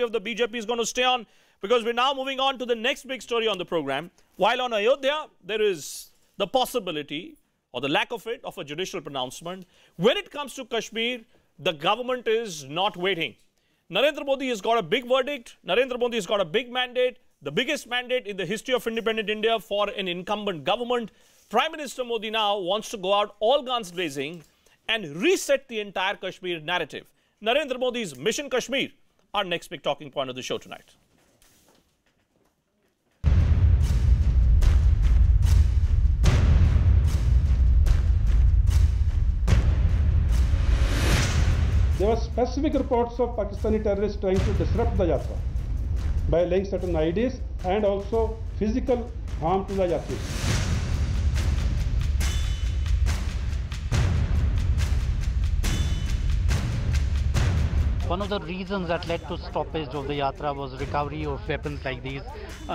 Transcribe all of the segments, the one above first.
of the BJP is going to stay on, because we're now moving on to the next big story on the program. While on Ayodhya, there is the possibility, or the lack of it, of a judicial pronouncement. When it comes to Kashmir, the government is not waiting. Narendra Modi has got a big verdict. Narendra Modi has got a big mandate, the biggest mandate in the history of independent India for an incumbent government. Prime Minister Modi now wants to go out all guns blazing and reset the entire Kashmir narrative. Narendra Modi's Mission Kashmir, our next big talking point of the show tonight. There were specific reports of Pakistani terrorists trying to disrupt the Yatra by laying certain IEDs and also physical harm to the Yatris. One of the reasons that led to stoppage of the Yatra was recovery of weapons like these.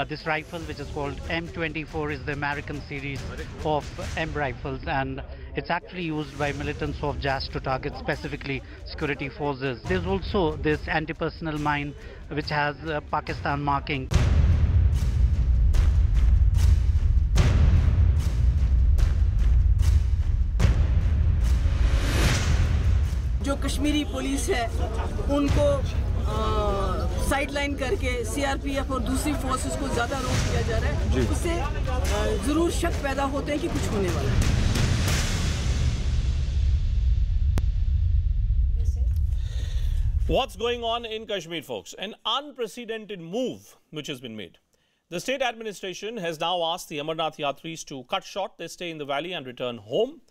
This rifle, which is called M24, is the American series of M rifles, and it's actually used by militants of JAS to target specifically security forces. There's also this anti-personnel mine which has Pakistan marking. जो Kashmiri police है उनको sideline करके CRPF और दूसरी forces को ज्यादा रोक दिया जा रहा है, उससे जरूर शक पैदा होते हैं कि कुछ होने वाला है. What's going on in Kashmir, folks? An unprecedented move which has been made. The state administration has now asked the Amarnath Yatris to cut short their stay in the valley and return home.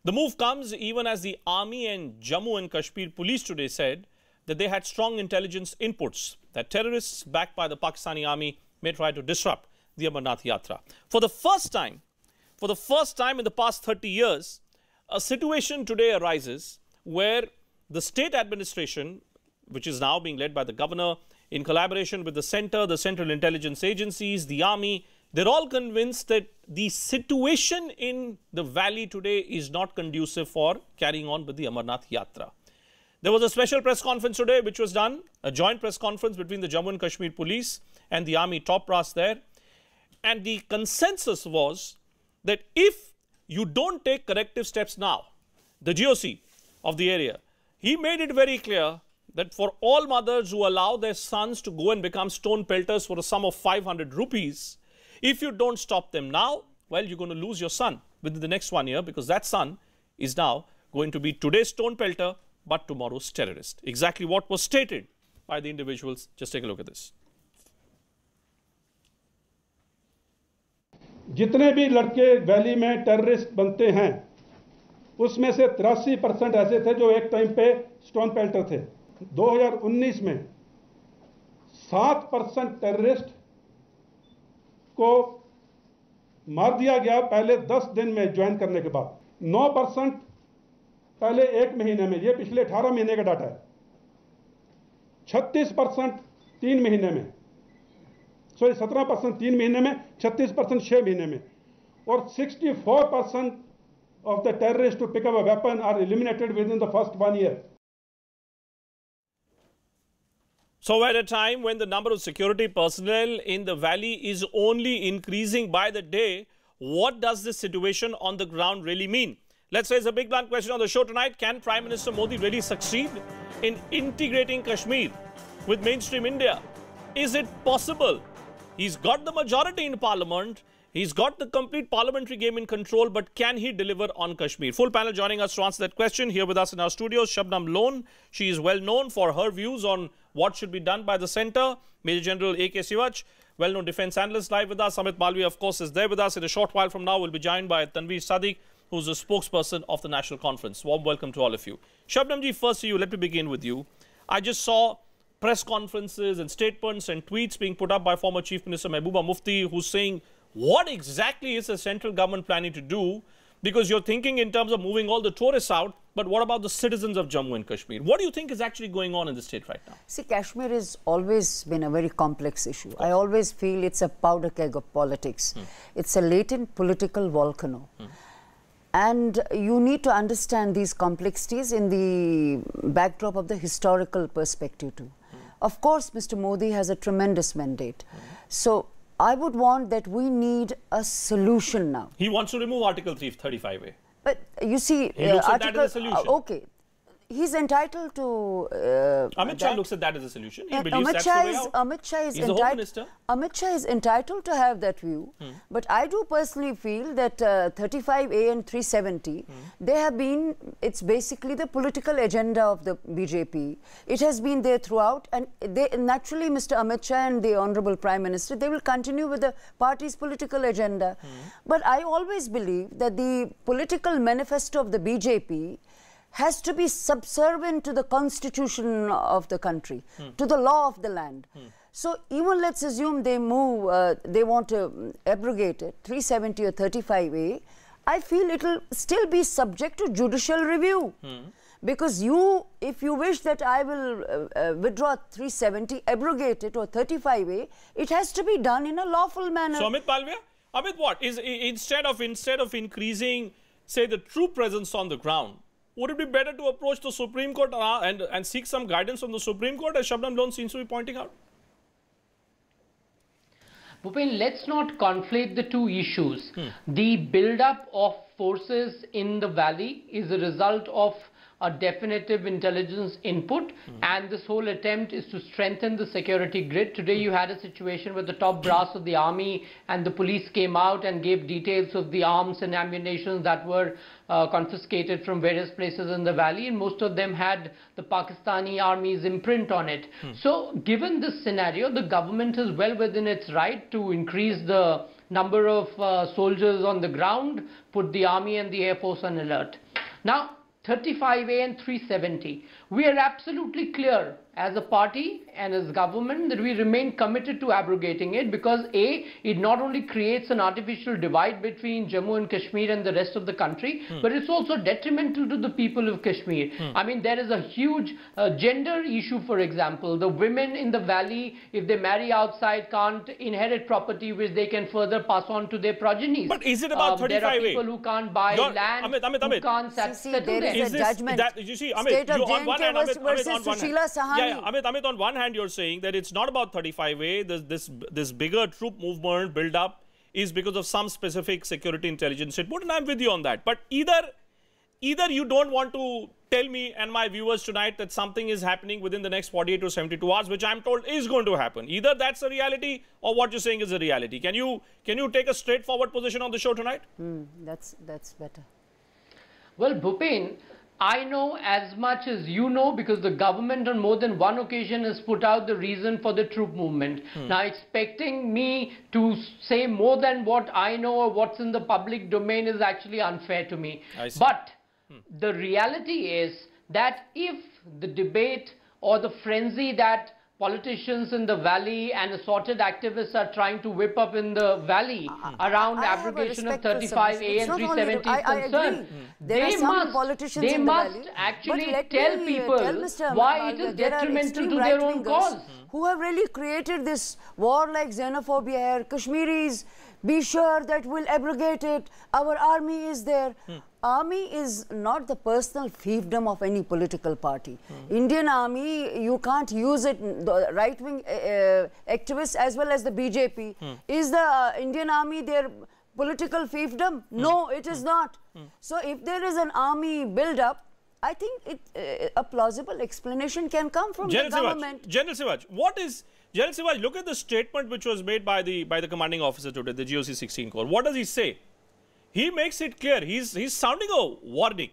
The move comes even as the Army and Jammu and Kashmir police today said that they had strong intelligence inputs that terrorists backed by the Pakistani army may try to disrupt the Amarnath Yatra. For the first time in the past 30 years, a situation today arises where the state administration, which is now being led by the governor in collaboration with the center, the central intelligence agencies, the army, they're all convinced that the situation in the valley today is not conducive for carrying on with the Amarnath Yatra. There was a special press conference today which was done, a joint press conference between the Jammu and Kashmir police and the army top brass there. And the consensus was that if you don't take corrective steps now, the GOC of the area, he made it very clear that for all mothers who allow their sons to go and become stone pelters for a sum of 500 rupees, if you don't stop them now, well, you're going to lose your son within the next 1 year, because that son is now going to be today's stone pelter, but tomorrow's terrorist. Exactly what was stated by the individuals. Just take a look at this. जितने भी लड़के valley में terrorist बनते हैं, उसमें से 83% ऐसे थे जो एक टाइम पे स्टोन पेल्टर थे. 2019 में 7% टेररिस्ट को मार दिया गया पहले 10 दिन में ज्वाइन करने के बाद. 9% पहले 1 महीने में, ये पिछले 18 महीने का डाटा है. 36% 3 महीने में, सॉरी 17% 3 महीने में, 36% 6 महीने में, और 64% of the terrorists to pick up a weapon are eliminated within the first 1 year. So at a time when the number of security personnel in the valley is only increasing by the day, what does this situation on the ground really mean? Let's raise a big blunt question on the show tonight. Can Prime Minister Modi really succeed in integrating Kashmir with mainstream India? Is it possible? He's got the majority in parliament. He's got the complete parliamentary game in control, but can he deliver on Kashmir? Full panel joining us to answer that question. Here with us in our studios, Shabnam Lone. She is well known for her views on what should be done by the centre. Major General A.K. Sivach, well-known defence analyst, live with us. Amit Malviya, of course, is there with us. In a short while from now, we'll be joined by Tanveer Sadiq, who's a spokesperson of the National Conference. Warm welcome to all of you. Shabnamji, first to you. Let me begin with you. I just saw press conferences and statements and tweets being put up by former Chief Minister Mehbooba Mufti, who's saying, what exactly is the central government planning to do? Because you're thinking in terms of moving all the tourists out, but what about the citizens of Jammu and Kashmir? What do you think is actually going on in the state right now? See, Kashmir has always been a very complex issue. I always feel it's a powder keg of politics. It's a latent political volcano. And you need to understand these complexities in the backdrop of the historical perspective too. Of course, Mr. Modi has a tremendous mandate. So I would want that we need a solution now. He wants to remove Article 335A. But you see, He looks at that as a solution. Okay, he's entitled to. Amit Shah looks at that as a solution. He believes that's the way out. Amit Shah is He's the Home Minister. Amit Shah is entitled to have that view. But I do personally feel that 35A and 370, they have been. It's basically the political agenda of the BJP. It has been there throughout, and they naturally, Mr. Amit Shah and the Honorable Prime Minister, they will continue with the party's political agenda. But I always believe that the political manifesto of the BJP has to be subservient to the constitution of the country, to the law of the land. So even let's assume they move, they want to abrogate it, 370 or 35A, I feel it will still be subject to judicial review. Because if you wish that I will withdraw 370, abrogate it, or 35A, it has to be done in a lawful manner. So Amit Palvia, Amit, what is instead of increasing, say, the true presence on the ground, would it be better to approach the Supreme Court and seek some guidance from the Supreme Court, as Shabnam Lone seems to be pointing out? Bhupen, let's not conflate the two issues. The build-up of forces in the valley is a result of a definitive intelligence input, and this whole attempt is to strengthen the security grid. Today you had a situation where the top brass of the army and the police came out and gave details of the arms and ammunition that were confiscated from various places in the valley, and most of them had the Pakistani army's imprint on it. So given this scenario, the government is well within its right to increase the number of soldiers on the ground, put the army and the air force on alert. Now 35A and 370, we are absolutely clear as a party and as government that we remain committed to abrogating it, because A, it not only creates an artificial divide between Jammu and Kashmir and the rest of the country, but it's also detrimental to the people of Kashmir. I mean, there is a huge gender issue, for example. The women in the valley, if they marry outside, can't inherit property which they can further pass on to their progenies. But is it about 35A? There are people who can't buy land, who can't settle there is a judgment. You see, Amit, on one hand, versus Sushila Sahani. Yeah, Amit, on one hand, you're saying that it's not about 35A. This bigger troop movement build up is because of some specific security intelligence report, and I'm with you on that. But either you don't want to tell me and my viewers tonight that something is happening within the next 48 to 72 hours, which I'm told is going to happen. Either that's a reality, or what you're saying is a reality. Can you take a straightforward position on the show tonight? That's better. Well, Bhupen, I know as much as you know, because the government on more than one occasion has put out the reason for the troop movement. Now, expecting me to say more than what I know or what's in the public domain is actually unfair to me. But the reality is that if the debate or the frenzy that politicians in the valley and assorted activists are trying to whip up in the valley around abrogation of 35A and 370 is concerned, they must actually tell people why it is detrimental to their own cause. Who have really created this war like xenophobia here. Kashmiris, be sure that we'll abrogate it. Our army is there. Army is not the personal fiefdom of any political party. Indian army, you can't use it. The right-wing activists as well as the BJP. Is the Indian army their political fiefdom? No, it is not. So if there is an army build-up, I think a plausible explanation can come from the government. General Sivaj, General Sivaj, look at the statement which was made by the commanding officer today, the GOC 16 Corps. What does he say? He makes it clear, he's sounding a warning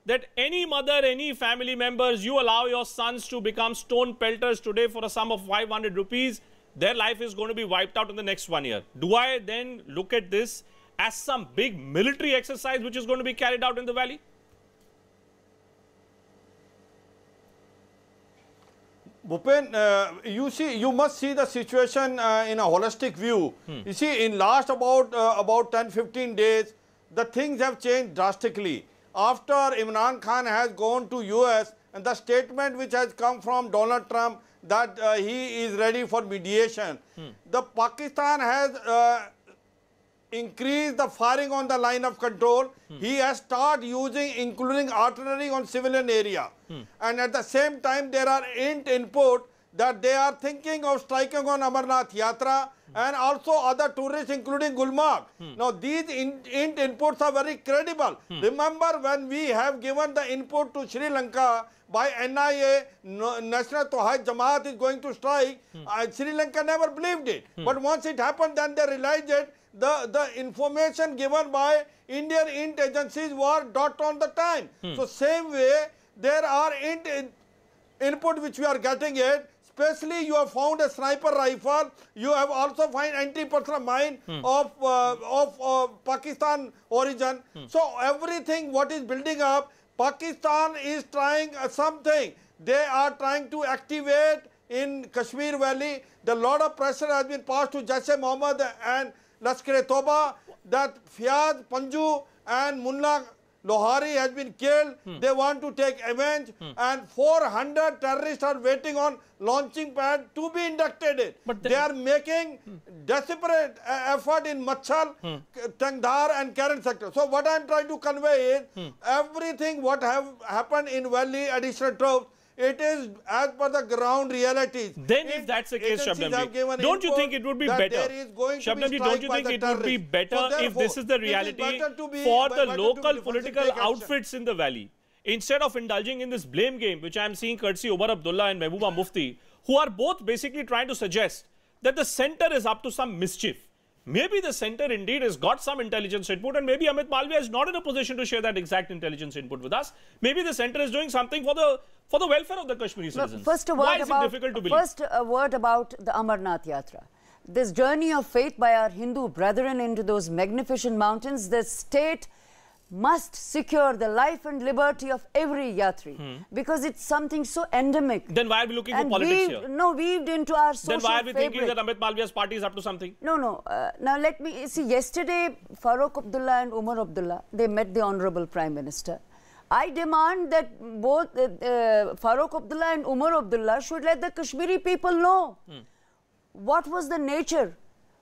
that any mother, any family members, you allow your sons to become stone pelters today for a sum of 500 rupees, their life is going to be wiped out in the next 1 year. Do I then look at this as some big military exercise which is going to be carried out in the valley? Bhupen, you must see the situation in a holistic view. You see, in last about 10-15 days, the things have changed drastically. After Imran Khan has gone to US, and the statement which has come from Donald Trump that he is ready for mediation, the Pakistan has increased the firing on the line of control. He has started using, including artillery on civilian area. And at the same time, there are input that they are thinking of striking on Amarnath Yatra and also other tourists including Gulmarg. Now these inputs are very credible. Remember when we have given the input to Sri Lanka by NIA, National Tawhid Jamaat is going to strike, Sri Lanka never believed it. But once it happened, then they realized that the information given by Indian int agencies were dot on the time. So same way, there are input which we are getting it. Especially you have found a sniper rifle. You have also found anti-personnel mine of Pakistan origin. So everything what is building up, Pakistan is trying something. They are trying to activate in Kashmir Valley. The lot of pressure has been passed to Jaish-e-Mohammed and Lashkar-e-Toba that Fiaz Panju and Mullah Lohari has been killed. They want to take revenge, and 400 terrorists are waiting on launching pad to be inducted. But they are making desperate effort in Machal, Tangdhar and Karen sector. So what I am trying to convey is everything what have happened in Valley, additional troops, it is as per the ground realities. Then if that's the case, Shabnamji, don't you think it would be better? Shabnamji, don't you think it would be better if this is the reality for the local political outfits in the valley? Instead of indulging in this blame game, which I am seeing courtesy Omar Abdullah and Mehbooba Mufti, who are both basically trying to suggest that the centre is up to some mischief. Maybe the centre indeed has got some intelligence input, and maybe Amit Malviya is not in a position to share that exact intelligence input with us. Maybe the centre is doing something for the welfare of the Kashmiri citizens. First, Why is it difficult to believe? First, a word about the Amarnath Yatra. This journey of faith by our Hindu brethren into those magnificent mountains, the state must secure the life and liberty of every Yatri because it's something so endemic. Then why are we looking for politics here? No, weaved into our social Then why are we fabric. thinking that Amit Malviya's party is up to something? No. Now let me see. Yesterday, Farooq Abdullah and Umar Abdullah, they met the Honorable Prime Minister. I demand that both Farooq Abdullah and Umar Abdullah should let the Kashmiri people know what was the nature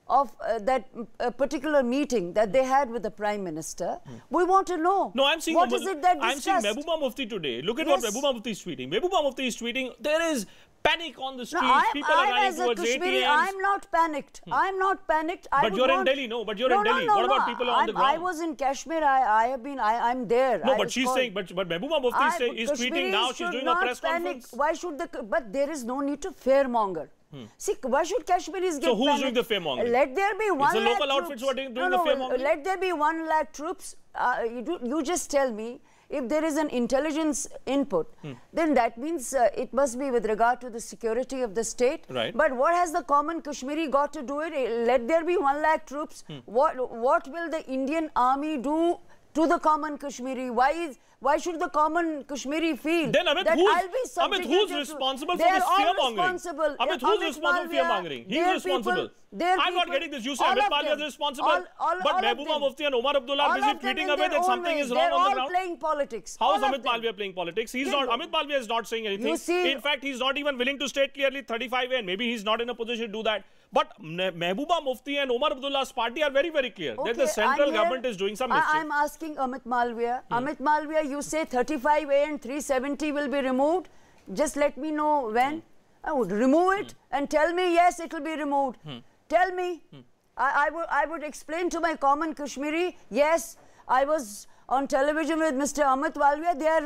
of that particular meeting that they had with the Prime Minister. We want to know. No, I'm seeing what is it that I'm seeing discussed? Mehbooba Mufti today. Look at what Mehbooba Mufti is tweeting. Mehbooba Mufti is tweeting, there is panic on the streets. People are running towards ATMs. I'm not panicked. I'm not panicked. But you're in Delhi, no? But you're in Delhi. What about people on the ground? I was in Kashmir. I'm there. No, but she's saying, but Mehbooba Mufti is tweeting now. She's doing a press conference. Why should but there is no need to fearmonger. See, why should Kashmiris get So who's panicked? doing the fearmongering? Let there be 1 lakh It's the local troops. outfits who are doing the fearmongering? Let there be 1 lakh troops. You just tell me if there is an intelligence input, then that means it must be with regard to the security of the state. Right. But what has the common Kashmiri got to do it? Let there be 1 lakh troops. What will the Indian army do to the common Kashmiri? Why should the common Kashmiri feel then Amit, that I'll be Amit, who's responsible for this fear-mongering? Amit, who's responsible for fear-mongering? He's responsible. I'm not getting this. You say Amit Malviya is responsible, but Mehbooba Mufti and Omar Abdullah are busy tweeting away that something is wrong on the ground. They're all playing politics. How is Amit Malviya playing politics? He's not. Amit Malviya is not saying anything. In fact, he's not even willing to state clearly 35A, and maybe he's not in a position to do that. But Mehbooba Mufti and Omar Abdullah's party are very, very clear that the central government is doing some mischief. I'm asking Amit Malviya. Amit Malviya, you say 35A and 370 will be removed. Just let me know when. I would remove it and tell me, yes, it will be removed. Tell me. I would explain to my common Kashmiri, yes, I was on television with Mr. Amit Malviya, they are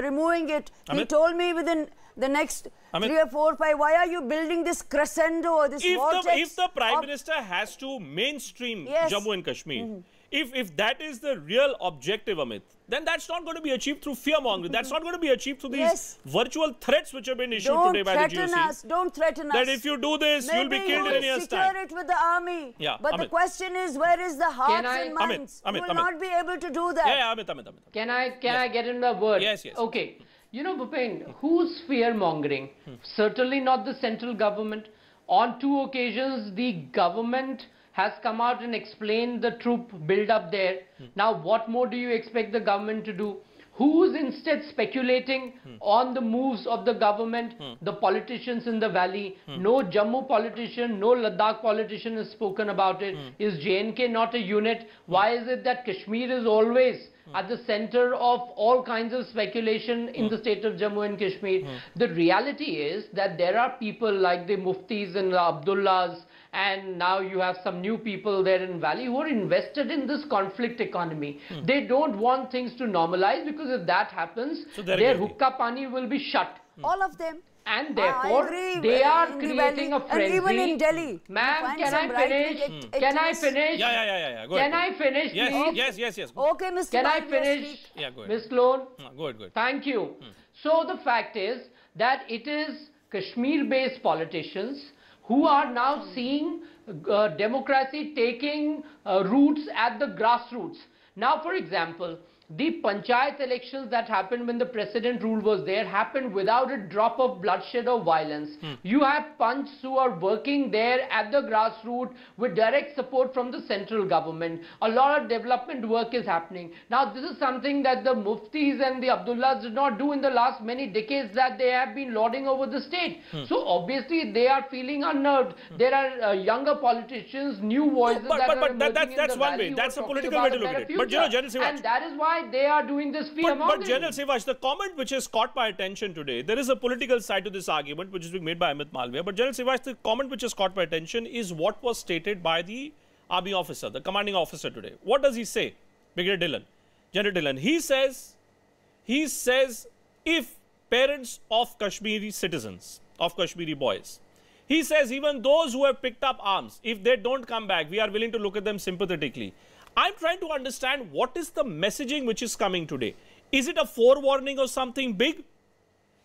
removing it. Amit? He told me within the next 3 or 4 or 5, why are you building this crescendo or this vortex? If the Prime Minister has to mainstream Jammu and Kashmir, if that is the real objective, Amit, then that's not going to be achieved through fear-mongering. That's not going to be achieved through these virtual threats which have been issued today by the GOC. Don't threaten us. That if you do this, you'll be killed in a year's time. Secure it with the army. Yeah, but the question is, where is the hearts and minds? You will not be able to do that. Yeah, Amit. Can I get in the word? Yes. Okay. You know, Bhupen, who's fear-mongering? Certainly not the central government. On 2 occasions, the government has come out and explained the troop build-up there. Now, what more do you expect the government to do? Who's instead speculating on the moves of the government? The politicians in the valley. No Jammu politician, no Ladakh politician has spoken about it. Is J&K not a unit? Why is it that Kashmir is always at the center of all kinds of speculation in the state of Jammu and Kashmir. The reality is that there are people like the Muftis and the Abdullahs, and now you have some new people there in Valley who are invested in this conflict economy. They don't want things to normalize, because if that happens, So their hookah pani will be shut. All of them. And therefore, they are creating a frenzy. And even in Delhi. Ma'am, can I finish? Can I finish? Yeah. Go Can ahead. I finish, please? Yes. Okay, Mr. Can I Bhatia, finish? speak. Yeah, go ahead. Ms. Sloan? Go ahead. Thank you. So the fact is that it is Kashmir-based politicians who are now seeing democracy taking roots at the grassroots. Now, for example, the panchayat elections that happened when the precedent rule was there happened without a drop of bloodshed or violence. You have punchs who are working there at the grassroots with direct support from the central government. A lot of development work is happening. Now, this is something that the Muftis and the Abdullahs did not do in the last many decades, that they have been lording over the state. So obviously they are feeling unnerved. There are younger politicians, new voices But that are emerging that's in the one way. valley who That's are a talking political about way to a look at better it. But future. General Sivash, And that is why they are doing this fear mongering. But General Sivash, the comment which has caught my attention today, there is a political side to this argument which is being made by Amit Malviya. But General Sivash, the comment which has caught my attention is what was stated by the army officer, the commanding officer today. What does he say? Brigadier Dillon, General Dillon, he says if parents of Kashmiri citizens, of Kashmiri boys, he says even those who have picked up arms, if they don't come back, we are willing to look at them sympathetically. I'm trying to understand what is the messaging which is coming today. Is it a forewarning or something big?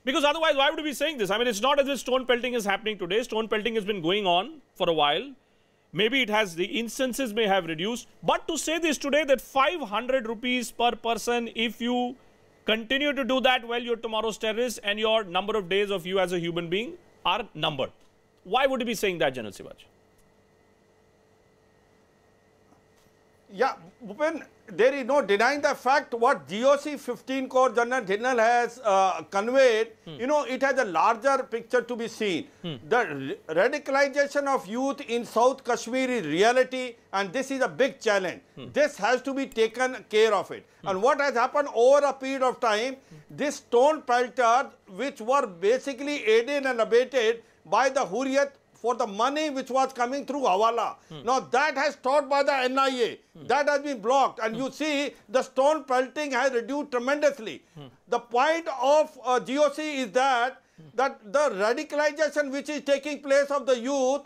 Because otherwise, why would we be saying this? I mean, it's not as if stone pelting is happening today. Stone pelting has been going on for a while. Maybe it has, the instances may have reduced. But to say this today, that 500 rupees per person, if you continue to do that, well, you're tomorrow's terrorist and your number of days of you as a human being are numbered. Why would you be saying that, General Sivash? Yeah, Bhupen, there is no denying the fact what GOC 15 Corps General has conveyed. You know, it has a larger picture to be seen. The radicalization of youth in South Kashmir is reality, and this is a big challenge. This has to be taken care of it. And what has happened over a period of time, these stone pelters, which were basically aided and abated by the Hurriyat for the money which was coming through Hawala. Now that has stopped by the NIA. That has been blocked. And you see the stone pelting has reduced tremendously. The point of GOC is that the radicalization which is taking place of the youth,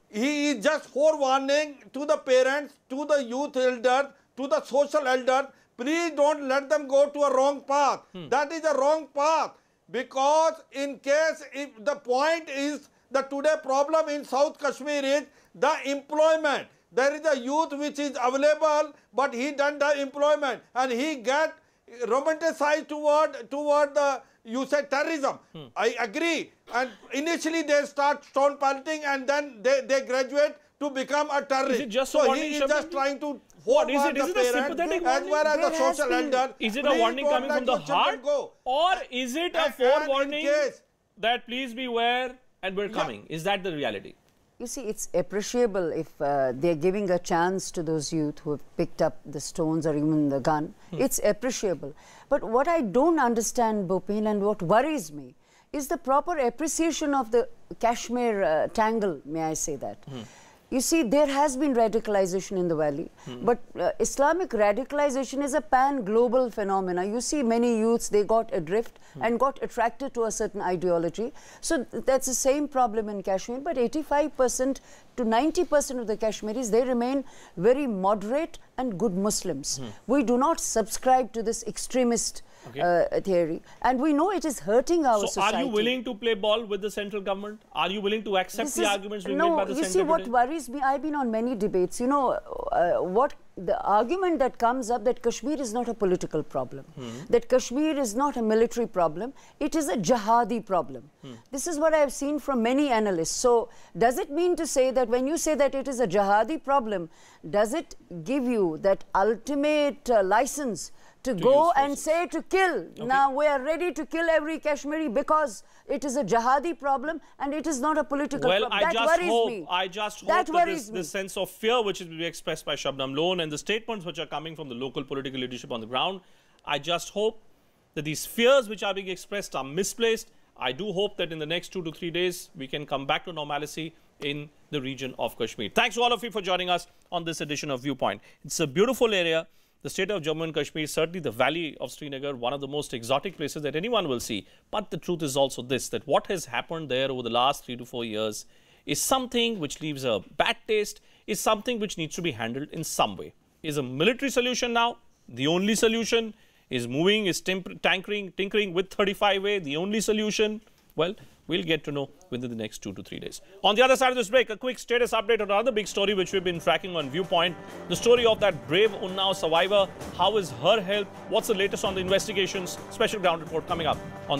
he is just forewarning to the parents, to the youth elders, to the social elders, please don't let them go to a wrong path. That is a wrong path. Because in case, if the point is, the today problem in South Kashmir is the employment. There is a youth which is available, but he done the employment and he get romanticized toward the, you said, terrorism. I agree. And initially they start stone pelting and then they graduate to become a terrorist. Is it just so a warning, he is just trying to what is forward it? Is the it a parents sympathetic as warning? well as the social elder. Is it a warning coming from the heart, or is it a forewarning that please beware and we're coming? Is that the reality? You see, it's appreciable if they're giving a chance to those youth who have picked up the stones or even the gun. It's appreciable. But what I don't understand, Bhupin, and what worries me is the proper appreciation of the Kashmir tangle, may I say that. You see, there has been radicalization in the valley, but Islamic radicalization is a pan-global phenomena. You see many youths, they got adrift and got attracted to a certain ideology. So that's the same problem in Kashmir, but 85% to 90% of the Kashmiris, they remain very moderate and good Muslims. We do not subscribe to this extremist theory, and we know it is hurting our society. So are you willing to play ball with the central government? Are you willing to accept the arguments being made by the you centre see, what today? worries me, I've been on many debates, you know, what the argument that comes up that Kashmir is not a political problem, that Kashmir is not a military problem, it is a jihadi problem. This is what I have seen from many analysts. So does it mean to say that when you say that it is a jihadi problem, does it give you that ultimate license to go and say to kill. Okay. Now we are ready to kill every Kashmiri because it is a jihadi problem and it is not a political problem. I just hope that this sense of fear which is being expressed by Shabnam Lone and the statements which are coming from the local political leadership on the ground, I just hope that these fears which are being expressed are misplaced. I do hope that in the next 2 to 3 days, we can come back to normalcy in the region of Kashmir. Thanks to all of you for joining us on this edition of Viewpoint. It's a beautiful area. The state of Jammu and Kashmir, certainly the valley of Srinagar, one of the most exotic places that anyone will see. But the truth is also this, that what has happened there over the last 3 to 4 years is something which leaves a bad taste, is something which needs to be handled in some way. Is a military solution now the only solution? Is moving, is tinkering with 35A the only solution? Well, we'll get to know within the next 2 to 3 days. On the other side of this break, a quick status update on another big story which we've been tracking on Viewpoint. The story of that brave Unnao survivor. How is her health? What's the latest on the investigations? Special ground report coming up on